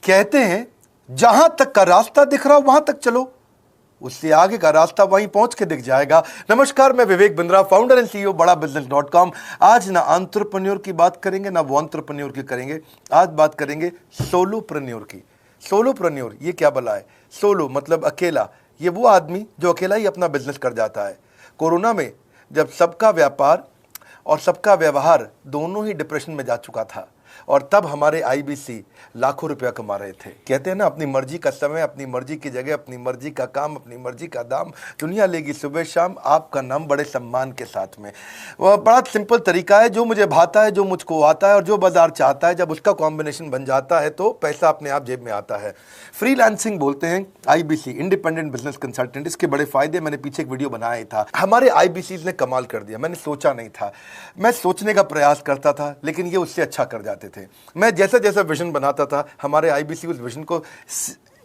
कहते हैं जहां तक का रास्ता दिख रहा हो वहां तक चलो, उससे आगे का रास्ता वहीं पहुंच के दिख जाएगा। नमस्कार, मैं Vivek Bindra, founder and CEO बड़ा बिजनेस.com। आज ना एंटरप्रेन्योर की बात करेंगे ना वो एंटरप्रेन्योर की करेंगे, आज बात करेंगे सोलोप्रेन्योर की। सोलोप्रेन्योर ये क्या भला है? सोलो मतलब अकेला, ये वो आदमी जो अकेला ही अपना बिजनेस कर जाता है। कोरोना में जब सबका व्यापार और सबका व्यवहार दोनों ही डिप्रेशन में जा चुका था, और तब हमारे आईबीसी लाखों रुपया कमा रहे थे। कहते हैं ना, अपनी मर्जी का समय, अपनी मर्जी की जगह, अपनी मर्जी का काम, अपनी मर्जी का दाम, दुनिया लेगी सुबह शाम, आपका नाम बड़े सम्मान के साथ में। वह बड़ा सिंपल तरीका है, जो मुझे भाता है, जो मुझको आता है और जो बाजार चाहता है, जब उसका कॉम्बिनेशन बन जाता है तो पैसा अपने आप जेब में आता है। फ्रीलांसिंग बोलते हैं आईबीसी, इंडिपेंडेंट बिजनेस कंसल्टेंट। इसके बड़े फायदे मैंने पीछे एक वीडियो बनाया था। हमारे आईबीसी ने कमाल कर दिया, मैंने सोचा नहीं था। मैं सोचने का प्रयास करता था लेकिन ये उससे अच्छा कर जाते थे। मैं जैसा जैसा विजन बनाता था, हमारे आईबीसी उस विजन को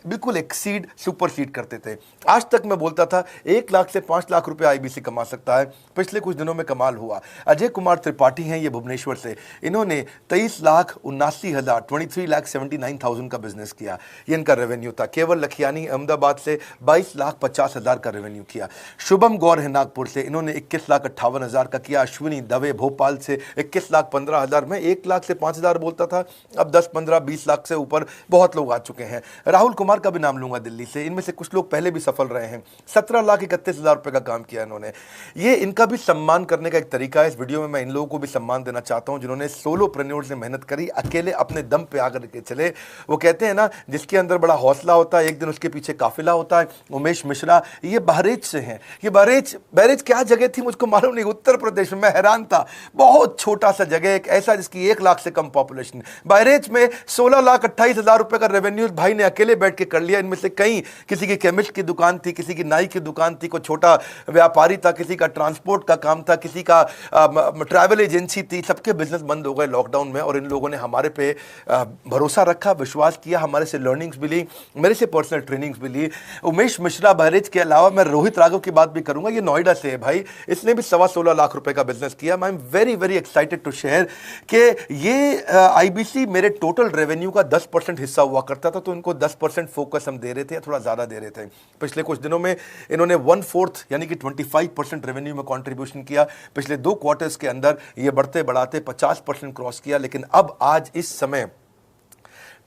बिल्कुल एक्सीड, सुपरसीड करते थे। आज तक मैं बोलता था 1 लाख से 5 लाख रुपए आईबीसी कमा सकता है। पिछले कुछ दिनों में कमाल हुआ। अजय कुमार त्रिपाठी हैं ये भुवनेश्वर से, इन्होंने 23,79,000 23,79,000 का बिजनेस किया। ये इनका रेवेन्यू था। केवल लखियानी अहमदाबाद से 22,50,000 का रेवेन्यू किया। शुभम गौर है नागपुर से, इन्होंने 21,58,000 का किया। अश्विनी दवे भोपाल से 21,15,000। मैं 1 लाख से 5,000 बोलता था, अब 10, 15, 20 लाख से ऊपर बहुत लोग आ चुके हैं। राहुल कुमार का भी नाम लूंगा दिल्ली से, इनमें से कुछ लोग पहले भी सफल रहे हैं। 17,31,000 रुपए का काम किया इन्होंने। ये इनका भी सम्मान करने का एक तरीका है। इस वीडियो में मैं इन लोगों को भी सम्मान देना चाहता हूं जिन्होंने सोलोप्रेन्योर से मेहनत करी, अकेले अपने दम पे आकर के चले। वो कहते हैं ना, जिसके अंदर बड़ा हौसला होता है एक दिन उसके पीछे काफिला होता है। उमेश मिश्रा ये बहरेच से हैं। ये बहरेच क्या जगह थी मुझको मालूम नहीं, उत्तर प्रदेश में। मैं हैरान था, बहुत छोटा सा जगह, एक ऐसा जिसकी 1 लाख से कम पॉपुलेशन। बहरेच में 16,28,000 रुपए का रेवेन्यू भाई ने अकेले बैठ के कर लिया। इनमें से कई, किसी की केमिस्ट की दुकान थी, किसी की नाई की दुकान थी, कोई छोटा व्यापारी था, किसी का ट्रांसपोर्ट का काम था, किसी का ट्रैवल एजेंसी थी। सबके बिजनेस बंद हो गए लॉकडाउन में, और इन लोगों ने हमारे पे भरोसा रखा, विश्वास किया, हमारे से लर्निंग्स भी ली, मेरे से पर्सनल ट्रेनिंग्स भी ली। उमेश मिश्रा बहरेज के अलावा मैं रोहित राघव की बात भी करूंगा, ये नोएडा से है भाई, इसने भी 16.25 लाख रुपए का बिजनेस किया। I am very very excited to share कि ये आईबीसी मेरे टोटल रेवेन्यू का 10% हिस्सा हुआ करता था, तो इनको 10% फोकस हम दे रहे थे, थोड़ा ज्यादा दे रहे थे। पिछले कुछ दिनों में इन्होंने 1/4 यानी कि 25% रेवेन्यू में कंट्रीब्यूशन किया। पिछले 2 क्वार्टर्स के अंदर ये बढ़ते बढ़ाते 50% क्रॉस किया। लेकिन अब आज इस समय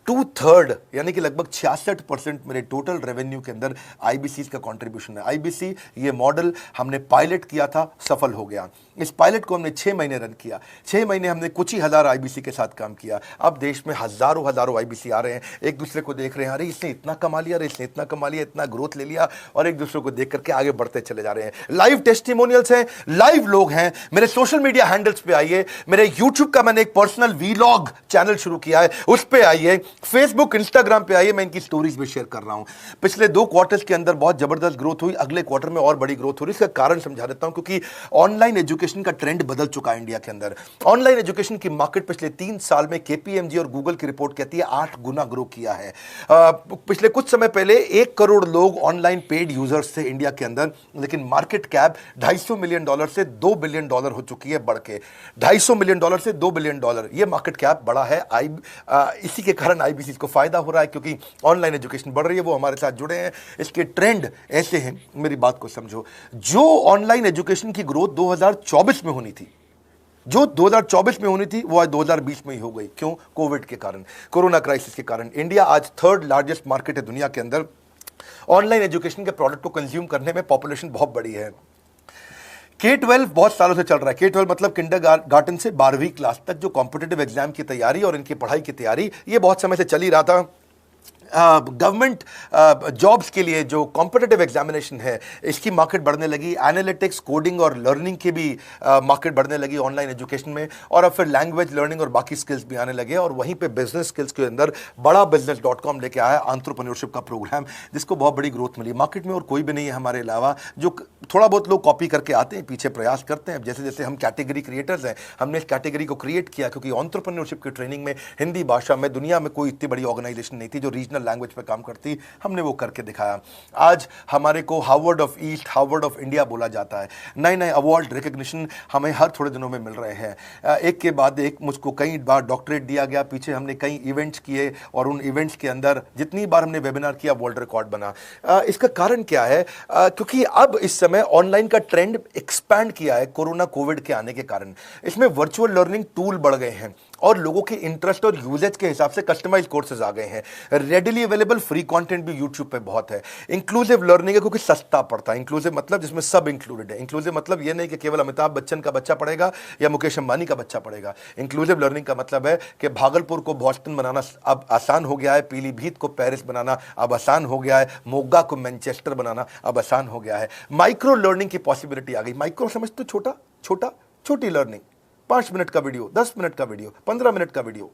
2/3 यानी कि लगभग 66% मेरे टोटल रेवेन्यू के अंदर आईबीसी का कंट्रीब्यूशन है। आईबीसी ये मॉडल हमने पायलट किया था, सफल हो गया। इस पायलट को हमने 6 महीने रन किया। 6 महीने हमने कुछ ही हजार आईबीसी के साथ काम किया। अब देश में हजारों आईबीसी आ रहे हैं, एक दूसरे को देख रहे हैं, अरे इसने इतना कमा लिया, अरे इसने इतना कमा लिया, इतना ग्रोथ ले लिया, और एक दूसरे को देख करके आगे बढ़ते चले जा रहे हैं। लाइव टेस्टिमोनियल्स हैं, लाइव लोग हैं। मेरे सोशल मीडिया हैंडल्स पे आइए, मेरे यूट्यूब का मैंने एक पर्सनल वीलॉग चैनल शुरू किया है, उस पे आइए, फेसबुक इंस्टाग्राम पे आइए, मैं इनकी स्टोरीज भी शेयर कर रहा हूं। पिछले 2 क्वार्टर्स के अंदर बहुत जबरदस्त ग्रोथ हुई, अगले क्वार्टर में और बड़ी ग्रोथ हो रही है। इसका कारण समझा देता हूं, क्योंकि ऑनलाइन एजुकेशन का ट्रेंड बदल चुका है इंडिया के अंदर। ऑनलाइन एजुकेशन की मार्केट पिछले 3 साल में केपीएमजी और गूगल की रिपोर्ट कहती है 8 गुना ग्रो किया है। पिछले कुछ समय पहले 1 करोड़ लोग ऑनलाइन पेड यूजर्स थे इंडिया के अंदर, लेकिन मार्केट कैप $250 मिलियन से $2 बिलियन हो चुकी है, बढ़ के $250 मिलियन से $2 बिलियन। ये मार्केट कैप बढ़ा है। इसी के कारण आईबीसी को फायदा हो रहा है, क्योंकि ऑनलाइन एजुकेशन बढ़ रही है, वो हमारे साथ जुड़े हैं। इसके ट्रेंड ऐसे हैं, मेरी बात को समझो। जो ऑनलाइन एजुकेशन की ग्रोथ 2024 में होनी थी, जो 2024 में होनी थी, वो आज 2020 में ही हो गई। क्यों? कोविड के कारण, कोरोना क्राइसिस के कारण। इंडिया आज 3rd लार्जेस्ट मार्केट है दुनिया के अंदर। ऑनलाइन एजुकेशन के प्रोडक्ट को कंज्यूम करने में पॉपुलेशन बहुत बड़ी है। K-12 बहुत सालों से चल रहा है। K-12 मतलब किंडरगार्टन से 12वीं क्लास तक, जो कॉम्पिटिटिव एग्जाम की तैयारी और इनकी पढ़ाई की तैयारी, ये बहुत समय से चल ही रहा था। गवर्नमेंट जॉब्स के लिए जो कॉम्पिटिटिव एग्जामिनेशन है, इसकी मार्केट बढ़ने लगी। एनालिटिक्स, कोडिंग और लर्निंग की भी मार्केट बढ़ने लगी ऑनलाइन एजुकेशन में, और अब फिर लैंग्वेज लर्निंग और बाकी स्किल्स भी आने लगे। और वहीं पे बिजनेस स्किल्स के अंदर बड़ा बिजनेस.com लेके आया एंटरप्रेन्योरशिप का प्रोग्राम, जिसको बहुत बड़ी ग्रोथ मिली। मार्केट में और कोई भी नहीं है हमारे अलावा, जो थोड़ा बहुत लोग कॉपी करके आते हैं, पीछे प्रयास करते हैं। जैसे जैसे हम कैटेगरी क्रिएटर्स हैं, हमने इस कैटेगरी को क्रिएट किया, क्योंकि एंटरप्रेन्योरशिप की ट्रेनिंग में हिंदी भाषा में दुनिया में कोई इतनी बड़ी ऑर्गेनाइजेशन नहीं थी जो रीजनल रीजनल लैंग्वेज पे काम करती, हमने वो करके दिखाया। आज हमारे को Harvard of east, Harvard of India बोला जाता है। नए नए अवार्ड रिकग्निशन हमें हर थोड़े दिनों में मिल रहे हैं, एक के बाद एक। मुझको कई बार डॉक्टरेट दिया गया, पीछे हमने कई इवेंट्स किए और उन इवेंट्स के अंदर जितनी बार हमने वेबिनार किया वर्ल्ड रिकॉर्ड बना। इसका कारण क्या है? क्योंकि अब इस समय ऑनलाइन का ट्रेंड एक्सपैंड किया है कोरोना कोविड के आने के कारण। इसमें वर्चुअल लर्निंग टूल बढ़ गए हैं और लोगों के इंटरेस्ट और यूजेज के हिसाब से कस्टमाइज कोर्सेज आ गए हैं। रेडिली अवेलेबल फ्री कंटेंट भी यूट्यूब पे बहुत है। इंक्लूसिव लर्निंग है क्योंकि सस्ता पड़ता है। इंक्लूसिव मतलब जिसमें सब इंक्लूडेड है। इंक्लूसिव मतलब ये नहीं कि केवल अमिताभ बच्चन का बच्चा पढ़ेगा या मुकेश अंबानी का बच्चा पढ़ेगा। इंक्लूसिव लर्निंग का मतलब है कि भागलपुर को बॉस्टन बनाना अब आसान हो गया है, पीलीभीत को पेरिस बनाना अब आसान हो गया है, मोगा को मैनचेस्टर बनाना अब आसान हो गया है। माइक्रो लर्निंग की पॉसिबिलिटी आ गई। माइक्रो समझ तो छोटा छोटा, छोटी लर्निंग, 5 मिनट का वीडियो, 10 मिनट का वीडियो, 15 मिनट का वीडियो।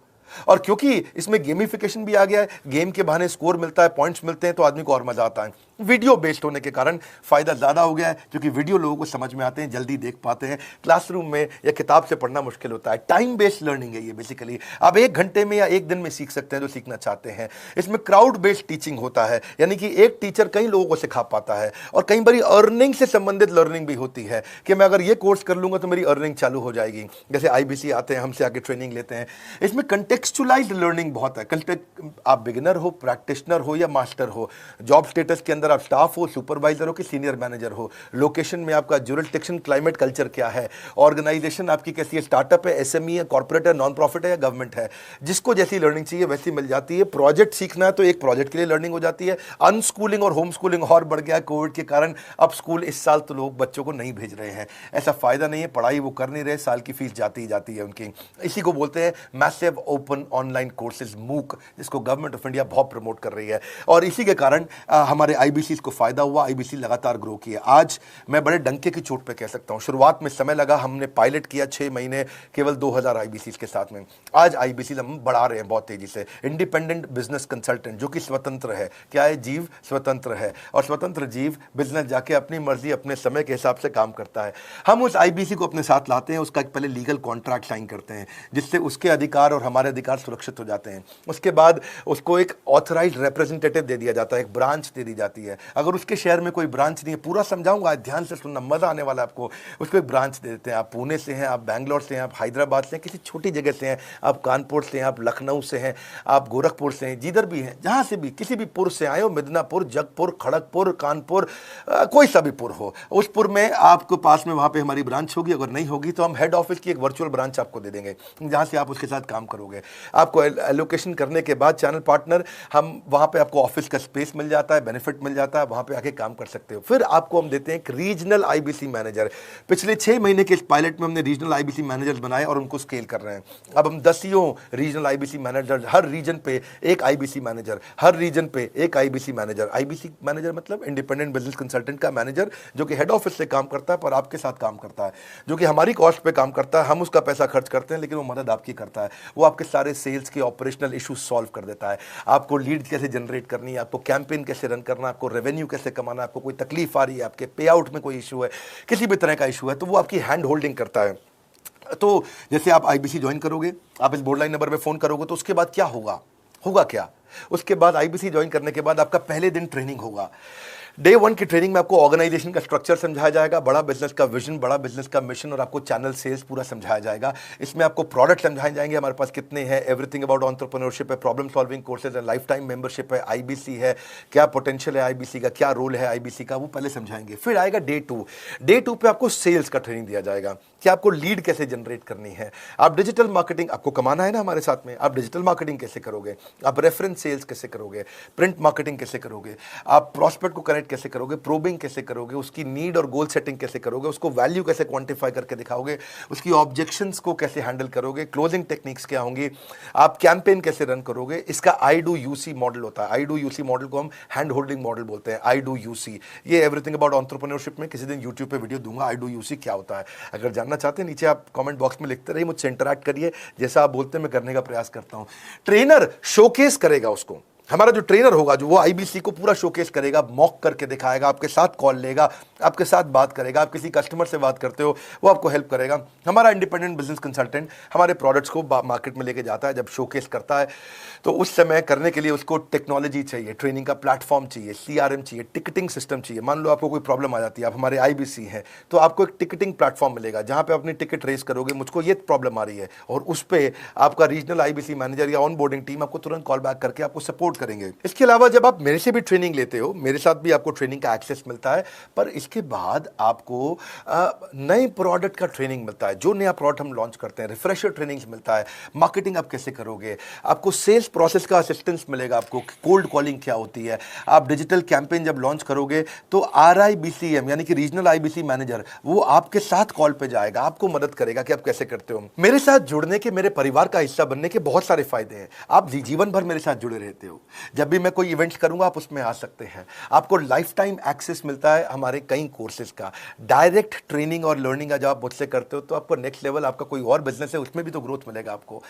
और क्योंकि इसमें गेमिफिकेशन भी आ गया है, गेम के बहाने स्कोर मिलता है, पॉइंट्स मिलते हैं, तो आदमी को और मजा आता है। वीडियो बेस्ड होने के कारण फायदा ज्यादा हो गया है, क्योंकि वीडियो लोगों को समझ में आते हैं, जल्दी देख पाते हैं। क्लासरूम में या किताब से पढ़ना मुश्किल होता है। टाइम बेस्ड लर्निंग है ये बेसिकली। आप 1 घंटे में या 1 दिन में सीख सकते हैं जो सीखना चाहते हैं। इसमें क्राउड बेस्ड टीचिंग होता है, यानी कि एक टीचर कई लोगों को सिखा पाता है। और कई बार अर्निंग से संबंधित लर्निंग भी होती है कि मैं अगर ये कोर्स कर लूंगा तो मेरी अर्निंग चालू हो जाएगी। जैसे IBC आते हैं, हमसे आके ट्रेनिंग लेते हैं। इसमें कंटेक्चुअलाइज्ड लर्निंग बहुत है। आप बिगिनर हो, प्रैक्टिशनर हो या मास्टर हो, जॉब स्टेटस के अंदर आप स्टाफ हो, सुपरवाइजर हो कि सीनियर मैनेजर हो, लोकेशन में आपका जुरिस्डिक्शन, क्लाइमेट, कल्चर क्या है, ऑर्गेनाइजेशन आपकी कैसी है, स्टार्टअप है, SME है, कॉर्पोरेट है, नॉन प्रॉफिट है या गवर्नमेंट है। जिसको जैसी लर्निंग चाहिए वैसी मिल जाती है। प्रोजेक्ट सीखना है तो एक प्रोजेक्ट के लिए लर्निंग हो जाती है। अनस्कूलिंग और होम स्कूलिंग और बढ़ गया है कोविड के कारण। अब स्कूल इस साल तो लोग बच्चों को नहीं भेज रहे हैं। ऐसा फायदा नहीं है, पढ़ाई वो कर नहीं रहे, साल की फीस जाती ही जाती है उनकी। इसी को बोलते हैं massive open online courses, MOOC, जिसको गवर्नमेंट ऑफ इंडिया बहुत प्रमोट कर रही है। और इसी के कारण हमारे IBC को फायदा हुआ। IBC लगातार ग्रो किया। आज मैं बड़े डंके की चोट पे कह सकता हूं, शुरुआत में समय लगा, हमने पायलट किया 6 महीने केवल 2000 IBC के साथ में। आज IBC हम बढ़ा रहे हैं बहुत तेजी से। इंडिपेंडेंट बिजनेस कंसल्टेंट, जो कि स्वतंत्र है। क्या है? जीव स्वतंत्र है। और स्वतंत्र जीव बिजनेस जाके अपनी मर्जी, अपने समय के हिसाब से काम करता है। हम उस IBC को अपने साथ लाते हैं, उसका एक पहले लीगल कॉन्ट्रैक्ट साइन करते हैं, जिससे उसके अधिकार और हमारे अधिकार सुरक्षित हो जाते हैं। उसके बाद उसको एक ऑथराइज्ड रिप्रेजेंटेटिव दे दिया जाता है, एक ब्रांच दे दी जाती है। अगर उसके शहर में कोई ब्रांच नहीं है, पूरा समझाऊंगा, ध्यान से सुनना, मजा आने वाला है आपको। उसको एक ब्रांच दे देते हैं। आप पुणे से हैं, आप बैंगलोर से हैं, आप हैदराबाद से हैं, किसी छोटी जगह से हैं, आप कानपुर से हैं, आप लखनऊ से हैं, आप गोरखपुर से हैं, जिधर भी हैं, जहां से भी, किसी भी पुर से आए हो, मिदनापुर, जगपुर, खड़गपुर, कानपुर, कोई सा भी पुर हो, उस पुर में आपके पास में वहां पे हमारी ब्रांच होगी। अगर नहीं होगी तो हम हेड ऑफिस की एक वर्चुअल ब्रांच आपको दे देंगे, जहां से आप उसके साथ काम करोगे। आपको एलोकेशन करने के बाद चैनल पार्टनर, हम वहां पे आपको ऑफिस का स्पेस मिल जाता है, बेनिफिट मिल जाता है, वहां पे आके काम कर सकते हो। फिर आपको हम देते हैं एक रीजनल IBC मैनेजर। पिछले 6 महीने के इस पायलट में हमने रीजनल IBC मैनेजर बनाए और उनको स्केल कर रहे हैं। अब हम 10 रीजनल IBC मैनेजर, हर रीजन पे एक IBC मैनेजर, हर रीजन पे एक IBC मैनेजर। IBC मैनेजर मतलब इंडिपेंडेंट बिजनेस कंसल्टेंट का मैनेजर, जो कि हेड ऑफिस से काम करता है पर आपके साथ काम करता है, जो कि हमारी कॉस्ट पे काम करता है। हम उसका पैसा खर्च करते हैं, लेकिन वो मदद आपकी करता है। वो आपके सारे सेल्स के ऑपरेशनल इश्यूज सॉल्व कर देता है। आपको लीड कैसे जनरेट करनी है, आपको कैंपेन कैसे रन करना, आपको रेवेन्यू कैसे कमाना, आपको कोई तकलीफ आ रही है, आपके पे आउट में कोई इशू है, किसी भी तरह का इशू है, तो वो आपकी हैंड होल्डिंग करता है। तो जैसे आप IBC ज्वाइन करोगे, आप इस बोर्ड लाइन नंबर पे फोन करोगे, तो उसके बाद क्या होगा? होगा क्या? उसके बाद IBC ज्वाइन करने के बाद आपका पहले दिन ट्रेनिंग होगा। डे 1 की ट्रेनिंग में आपको ऑर्गेनाइजेशन का स्ट्रक्चर समझाया जाएगा, बड़ा बिजनेस का विजन, बड़ा बिजनेस का मिशन, और आपको चैनल सेल्स पूरा समझाया जाएगा। इसमें आपको प्रोडक्ट समझाए जाएंगे, हमारे पास कितने हैं, एवरीथिंग अबाउट एंटरप्रेन्योरशिप है, प्रॉब्लम सॉल्विंग कोर्सेज है, लाइफ टाइम मेंबरशिप है, IBC है, क्या पोटेंशियल है IBC का, क्या रोल है IBC का, वो पहले समझाएंगे। फिर आएगा डे 2। डे 2 पे आपको सेल्स का ट्रेनिंग दिया जाएगा कि आपको लीड कैसे जनरेट करनी है। आप डिजिटल मार्केटिंग, आपको कमाना है ना हमारे साथ में, आप डिजिटल मार्केटिंग कैसे करोगे, आप रेफरेंस सेल्स कैसे करोगे, प्रिंट मार्केटिंग कैसे करोगे, आप प्रॉस्पेक्ट को कनेक्ट कैसे करोगे, प्रोबिंग कैसे करोगे, उसकी नीड और गोल सेटिंग कैसे करोगे, उसको वैल्यू कैसे क्वांटिफाई करके दिखाओगे, उसकी ऑब्जेक्शंस को कैसे हैंडल करोगे, क्लोजिंग टेक्निक्स क्या होंगी, आप कैंपेन कैसे रन करोगे। इसका I do UC मॉडल होता है। I do UC मॉडल को हम हैंड होल्डिंग मॉडल बोलते हैं। I do UC, ये एवरीथिंग अबाउट एंटरप्रेन्योरशिप में किसी दिन यूट्यूब पे वीडियो दूंगा, I do UC क्या होता है। अगर जानना चाहते हैं, नीचे आप कमेंट बॉक्स में लिखते रहिए, मुझसे इंटरैक्ट करिए, जैसा आप बोलते हैं मैं करने का प्रयास करता हूं। ट्रेनर शोकेस करेगा उसको, हमारा जो ट्रेनर होगा जो वो आईबीसी को पूरा शोकेस करेगा, मॉक करके दिखाएगा, आपके साथ कॉल लेगा, आपके साथ बात करेगा, आप किसी कस्टमर से बात करते हो वो आपको हेल्प करेगा। हमारा इंडिपेंडेंट बिजनेस कंसल्टेंट हमारे प्रोडक्ट्स को मार्केट में लेके जाता है, जब शोकेस करता है तो उस समय करने के लिए उसको टेक्नोलॉजी चाहिए, ट्रेनिंग का प्लेटफॉर्म चाहिए, सीआरएम चाहिए, टिकटिंग सिस्टम चाहिए। मान लो आपको कोई प्रॉब्लम आ जाती है, आप हमारे आईबीसी हैं, तो आपको एक टिकटिंग प्लेटफॉर्म मिलेगा जहां पे अपनी टिकट रेस करोगे, मुझको ये प्रॉब्लम आ रही है, और उस पर आपका रीजनल आईबीसी मैनेजर या ऑन बोर्डिंग टीम आपको तुरंत कॉल बैक करके आपको सपोर्ट करेंगे। इसके अलावा जब आप मेरे से भी ट्रेनिंग लेते हो, मेरे साथ भी आपको ट्रेनिंग का एक्सेस मिलता है, पर इसके बाद आपको नए प्रोडक्ट का ट्रेनिंग मिलता है। जो नया प्रोडक्ट हम लॉन्च करते हैं, रिफ्रेशर ट्रेनिंग मिलता है, मार्केटिंग आप कैसे करोगे, आपको सेल्स प्रोसेस का असिस्टेंस मिलेगा, आपको कोल्ड कॉलिंग क्या होती है, आप डिजिटल कैंपेन जब लॉन्च करोगे तो आरआईबीसीएम यानी कि रीजनल आईबीसी मैनेजर वो आपके साथ कॉल पे जाएगा, आपको मदद करेगा कि आप कैसे करते हो। मेरे साथ जुड़ने के, मेरे परिवार का हिस्सा बनने के बहुत सारे फायदे हैं। आप जीवन भर मेरे साथ जुड़े रहते हो, जब भी मैं कोई इवेंट्स करूंगा आप उसमें आ सकते हैं, आपको लाइफ टाइम एक्सेस मिलता है हमारे कई कोर्सेज का, डायरेक्ट ट्रेनिंग और लर्निंग जब आप मुझसे करते हो तो आपको नेक्स्ट लेवल, आपका कोई और बिजनेस है उसमें भी तो ग्रोथ मिलेगा आपको।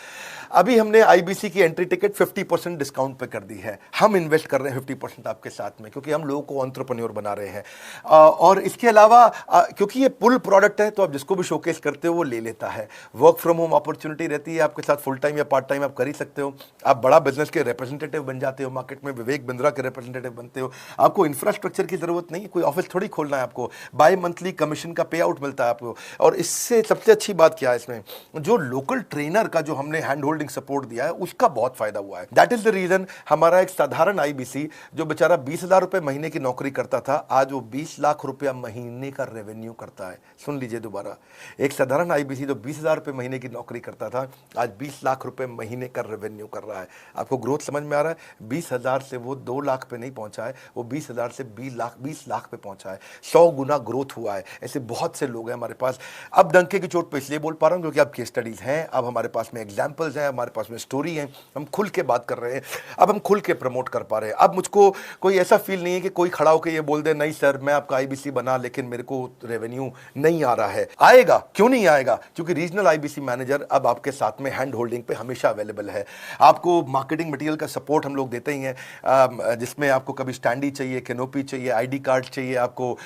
अभी हमने आईबीसी की एंट्री टिकट 50% डिस्काउंट पे कर दी है, हम इन्वेस्ट कर रहे हैं 50% आपके साथ में, क्योंकि हम लोगों को एंटरप्रेन्योर बना रहे हैं। और इसके अलावा क्योंकि ये पुल प्रोडक्ट है तो आप जिसको भी शोकेस करते हो वो ले लेता है। वर्क फ्रॉम होम अपॉर्चुनिटी रहती है आपके साथ, फुल टाइम या पार्ट टाइम आप कर ही सकते हो। आप बड़ा बिजनेस के रिप्रेजेंटेटिव बन जाते हो, मार्केट में विवेक बिंद्रा के रिप्रेजेंटेटिव बनते हो। आपको इंफ्रास्ट्रक्चर की जरूरत नहीं है, कोई ऑफिस थोड़ी खोलना है आपको, बाय मंथली कमीशन का पे आउट मिलता है आपको। और इससे सबसे अच्छी बात क्या है, इसमें जो लोकल ट्रेनर का जो हमने हैंड होल्डिंग सपोर्ट दिया है उसका बहुत फायदा हुआ है। दैट इज द रीजन हमारा एक साधारण आईबीसी जो बेचारा 20,000 रुपए महीने की नौकरी करता था, आज वो 20 लाख रुपया महीने का रेवेन्यू करता है। सुन लीजिए दोबारा, एक साधारण आईबीसी जो 20,000 रुपए महीने की नौकरी करता था, आज 20 लाख रुपए महीने का रेवेन्यू कर रहा है। आपको ग्रोथ समझ में आ रहा है? 20,000 से वो 2 लाख पे नहीं पहुंचा है, वो 20,000 से 20 लाख पे पहुंचा है। 100 गुना ग्रोथ हुआ है। ऐसे बहुत से लोग हैं हमारे पास। अब डंके की चोट पे इसलिए बोल पा रहा हूं क्योंकि अब केस स्टडीज हैं, अब हमारे पास में एग्जांपल्स हैं, हमारे पास में स्टोरी है, हम खुल के बात कर रहे हैं, अब हम खुल के प्रमोट कर पा रहे हैं। अब मुझको कोई ऐसा फील नहीं है कि कोई खड़ा होकर ये बोल दे नहीं सर मैं आपका आईबीसी बना लेकिन मेरे को रेवेन्यू नहीं आ रहा है। आएगा, क्यों नहीं आएगा? क्योंकि रीजनल आईबीसी मैनेजर अब आपके साथ में हैंड होल्डिंग पे हमेशा अवेलेबल है। आपको मार्केटिंग मटेरियल का सपोर्ट हम लोग देते ही हैं, जिसमें आपको कभी स्टैंडी चाहिए, कैनोपी चाहिए, आईडी कार्ड चाहिए, आपको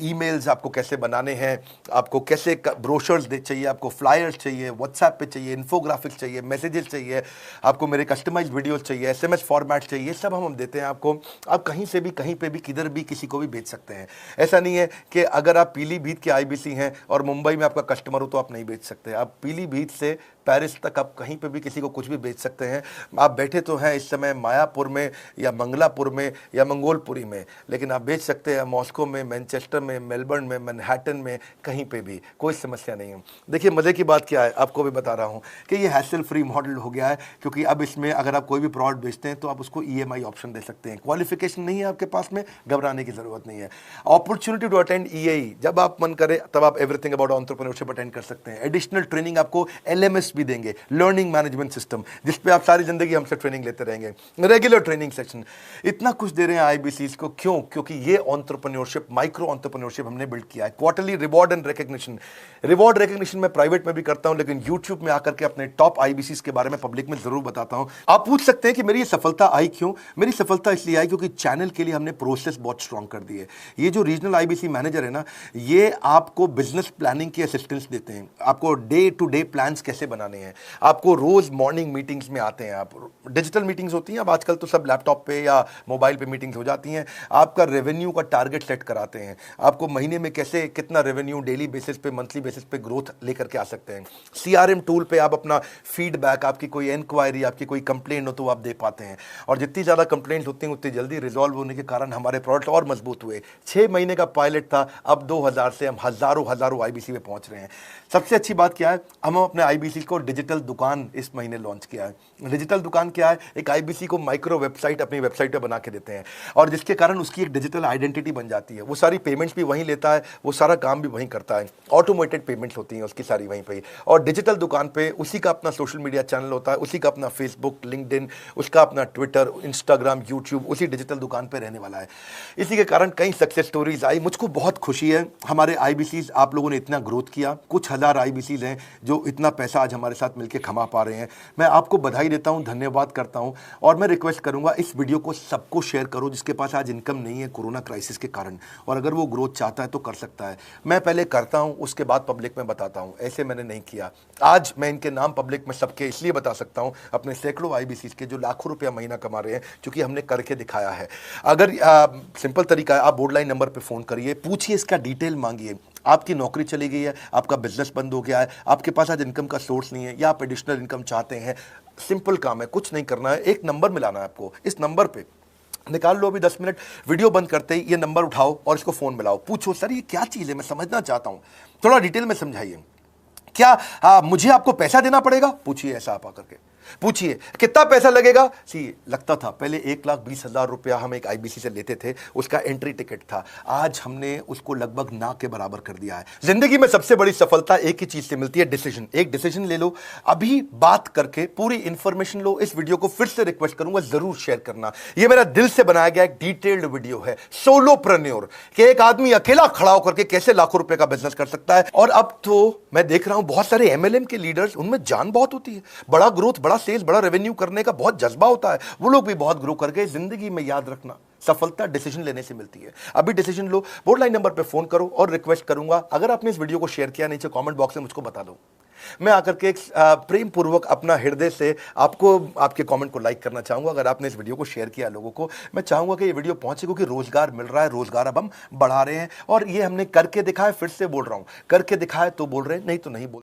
ईमेल्स आपको कैसे बनाने हैं, आपको कैसे ब्रोशर्स चाहिए, आपको फ्लायर्स चाहिए, व्हाट्सएप पे चाहिए, इन्फोग्राफिक्स चाहिए, मैसेजेस चाहिए, आपको मेरे कस्टमाइज्ड वीडियोस चाहिए, एसएमएस फॉर्मेट चाहिए, सब हम देते हैं आपको। आप कहीं से भी, कहीं पे भी, किधर भी, किसी को भी भेज सकते हैं। ऐसा नहीं है कि अगर आप पीलीभीत के आईबीसी हैं और मुंबई में आपका कस्टमर हो तो आप नहीं बेच सकते। आप पीलीभीत से पेरिस तक आप कहीं पे भी किसी को कुछ भी बेच सकते हैं। आप बैठे तो हैं इस समय मायापुर में या मंगलापुर में या मंगोलपुरी में, लेकिन आप बेच सकते हैं मॉस्को में, मैनचेस्टर में, मेलबर्न में, मैनहट्टन में, कहीं पे भी, कोई समस्या नहीं है। देखिए मजे की बात क्या है, आपको भी बता रहा हूँ कि ये हैसल फ्री मॉडल हो गया है, क्योंकि अब इसमें अगर आप कोई भी प्रोडक्ट बेचते हैं तो आप उसको ईएमआई ऑप्शन दे सकते हैं। क्वालिफिकेशन नहीं है आपके पास में, घबराने की जरूरत नहीं है। अपॉर्चुनिटी टू अटेंड ईएई, जब आप मन करे तब आप एवरीथिंग अबाउट एंटरप्रेन्योरशिप अटेंड कर सकते हैं। एडिशनल ट्रेनिंग आपको एलएमएस भी देंगे, लर्निंग मैनेजमेंट सिस्टम, जिस पे आप सारी जिंदगी हमसे ट्रेनिंग लेते रहेंगे, रेगुलर ट्रेनिंग सेक्शन, इतना कुछ दे रहे हैं आईबीसीज को। क्यों? क्योंकि ये एंटरप्रेन्योरशिप, माइक्रो एंटरप्रेन्योरशिप हमने बिल्ड किया है। Quarterly reward and recognition, reward recognition मैं प्राइवेट में भी करता हूं, लेकिन यूट्यूब में आकर के अपने टॉप आईबीसीज के बारे में पब्लिक में जरूर बताता हूं। आप पूछ सकते हैं कि मेरी ये सफलता आई क्यों? मेरी सफलता इसलिए आई क्योंकि चैनल के लिए हमने प्रोसेस बहुत स्ट्रांग कर दी है। ये जो रीजनल आईबीसी मैनेजर है ना, ये आपको बिजनेस प्लानिंग की असिस्टेंस देते हैं, आपको डे टू डे प्लान्स कैसे बनाने हैं, आपको रोज मॉर्निंग मीटिंग्स में आते हैं। आप डिजिटल मीटिंग्स होती हैं, अब आजकल तो सब लैपटॉप पे या मोबाइल पे मीटिंग्स हो जाती हैं। आपका रेवेन्यू का टारगेट सेट कराते हैं, आपको महीने में कैसे कितना रेवेन्यू डेली बेसिस पे, मंथली बेसिस पे ग्रोथ लेकर के आ सकते हैं। सीआरएम टूल पे आप अपना फीडबैक, आपकी कोई इंक्वायरी, आपकी कोई कंप्लेंट हो तो आप दे पाते हैं, और जितनी ज़्यादा कंप्लेंट होती हैं उतनी जल्दी रिजॉल्व होने के कारण हमारे प्रोडक्ट और मजबूत हुए। 6 महीने का पायलट था, अब 2000 से हम हजारों आईबीसी पे पहुंच रहे हैं। सबसे अच्छी बात क्या है, हम अपने आईबीसी को डिजिटल दुकान इस महीने लॉन्च किया है। डिजिटल दुकान क्या है? एक आईबीसी को माइक्रो वेबसाइट अपनी वेबसाइट पे बना के देते हैं, और जिसके कारण उसकी एक डिजिटल आइडेंटिटी बन जाती है। वो सारी पेमेंट्स भी वहीं लेता है, वो सारा काम भी वहीं करता है, ऑटोमेटेड पेमेंट्स होती हैं उसकी सारी वहीं पे। और डिजिटल दुकान पे उसी का अपना सोशल मीडिया चैनल होता है, उसी का अपना फेसबुक, लिंक्डइन, उसका अपना ट्विटर, इंस्टाग्राम, यूट्यूब उसी डिजिटल दुकान पे रहने वाला है। इसी के कारण कई सक्सेस स्टोरीज आई। मुझको बहुत खुशी है, हमारे आईबीसीज आप लोगों ने इतना ग्रोथ किया। कुछ हजार आईबीसीज हैं जो इतना पैसा आज हमारे साथ मिलकर कमा पा रहे हैं। मैं आपको बधाई देता हूं, धन्यवाद करता हूं, और मैं रिक्वेस्ट करूंगा इस वीडियो को सबको शेयर करो जिसके पास आज इनकम नहीं है कोरोना क्राइसिस के कारण, और अगर वो ग्रोथ चाहता है तो कर सकता है। मैं पहले करता हूं, उसके बाद पब्लिक में बताता हूं, ऐसे मैंने नहीं किया। आज मैं इनके नाम पब्लिक में सबके इसलिए बता सकता हूं, अपने सैकड़ों आईबीसी के जो लाखों रुपया महीना कमा रहे हैं, क्योंकि हमने करके दिखाया है। अगर सिंपल तरीका है, आप बोर्ड लाइन नंबर पर फोन करिए, पूछिए, इसका डिटेल मांगिए। आपकी नौकरी चली गई है, आपका बिजनेस बंद हो गया है, आपके पास आज इनकम का सोर्स नहीं है, या आप एडिशनल इनकम चाहते हैं, सिंपल काम है, कुछ नहीं करना है, एक नंबर मिलाना है आपको। इस नंबर पे निकाल लो अभी 10 मिनट, वीडियो बंद करते ही ये नंबर उठाओ और इसको फोन मिलाओ, पूछो सर ये क्या चीज़ है, मैं समझना चाहता हूँ, थोड़ा डिटेल में समझाइए। क्या मुझे आपको पैसा देना पड़ेगा? पूछिए, ऐसा आप आकर के पूछिए। कितना पैसा लगेगा? सी लगता था पहले 1,20,000 रुपया हम एक आईबीसी से लेते थे, उसका एंट्री टिकट था। आज हमने उसको लगभग ना के बराबर कर दिया है। जिंदगी में सबसे बड़ी सफलता एक ही चीज से मिलती है, डिसीजन। एक डिसीजन ले लो, अभी बात करके पूरी इंफॉर्मेशन लो। इस वीडियो को फिर से रिक्वेस्ट करूंगा जरूर शेयर करना। यह मेरा दिल से बनाया गया एक डिटेल्ड वीडियो है, सोलोप्रेन्योर, कि एक आदमी अकेला खड़ा होकर के कैसे लाखों रुपए का बिजनेस कर सकता है। और अब तो मैं देख रहा हूं बहुत सारे एमएलएम के लीडर्स, उनमें जान बहुत होती है, बड़ा ग्रोथ, बड़ा सेल्स, बड़ा रेवेन्यू करने का बहुत जज्बा होता है, वो लोग भी बहुत ग्रो कर गए। जिंदगी में याद रखना, सफलता डिसीजन लेने से मिलती है। अभी डिसीजन लो, बोर्ड लाइन नंबर पे फोन करो, और रिक्वेस्ट करूंगा अगर आपने इस वीडियो को शेयर किया, नीचे कमेंट बॉक्स में मुझको बता दो। मैं आकर के प्रेम पूर्वक अपना हृदय से आपको, आपके कमेंट को लाइक करना चाहूंगा। अगर आपने इस वीडियो को शेयर किया लोगों को, मैं चाहूंगा कि ये वीडियो पहुंचे, क्योंकि रोजगार मिल रहा है, रोजगार अब हम बढ़ा रहे हैं, और ये हमने करके दिखाया। फिर से बोल रहा हूं, करके दिखाया तो बोल रहे हैं, नहीं तो नहीं बोल